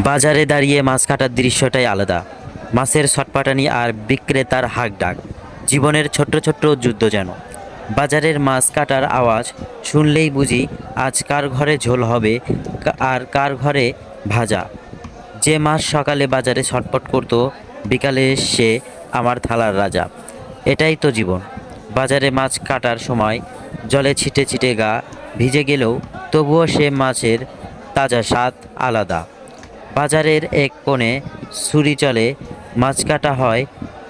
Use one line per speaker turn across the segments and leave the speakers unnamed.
বাজারে দাঁড়িয়ে মাছ কাটার দৃশ্যটাই আলাদা। মাছের ছটফটানি আর বিক্রেতার হাঁকডাক, জীবনের ছোট্ট ছোট্ট যুদ্ধ যেন। বাজারের মাছ কাটার আওয়াজ শুনলেই বুঝি আজ কার ঘরে ঝোল হবে, আর কার ঘরে ভাজা। যে মাছ সকালে বাজারে ছটফট করতো, বিকালে সে আমার থালার রাজা। এটাই তো জীবন। বাজারে মাছ কাটার সময় জলে ছিটে ছিটে গা ভিজে গেলেও তবুও সে মাছের তাজা স্বাদ আলাদা। বাজারের এক কোণে ছুরি চলে, মাছ কাটা হয়,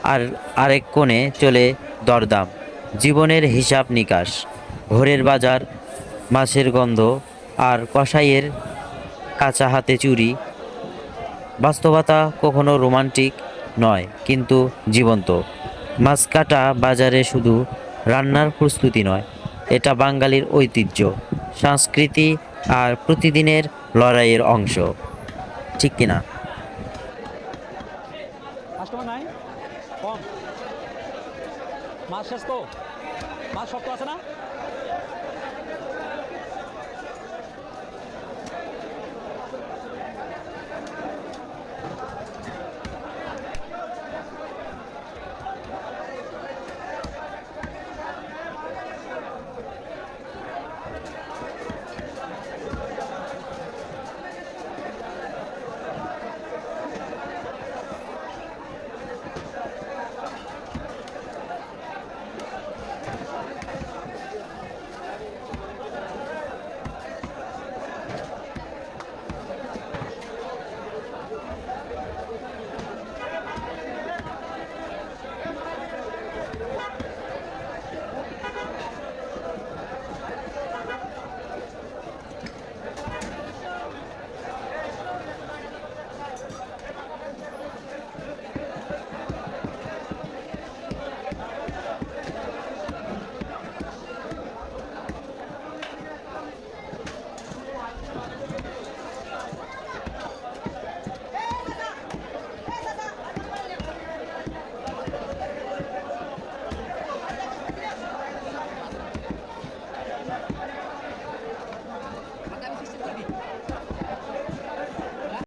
আর আরেক কোণে চলে দরদাম, জীবনের হিসাব নিকাশ। ভোরের বাজার, মাছের গন্ধ, আর কসাইয়ের কাঁচা হাতে চুরি। বাস্তবতা কখনো রোমান্টিক নয়, কিন্তু জীবন্ত। মাছ কাটা বাজারে শুধু রান্নার প্রস্তুতি নয়, এটা বাঙালির ঐতিহ্য, সংস্কৃতি আর প্রতিদিনের লড়াইয়ের অংশ। ঠিক কিনা?
কাস্টমার নাই, কম মাছ শেষ তো। মাছ শক্ত আছে না?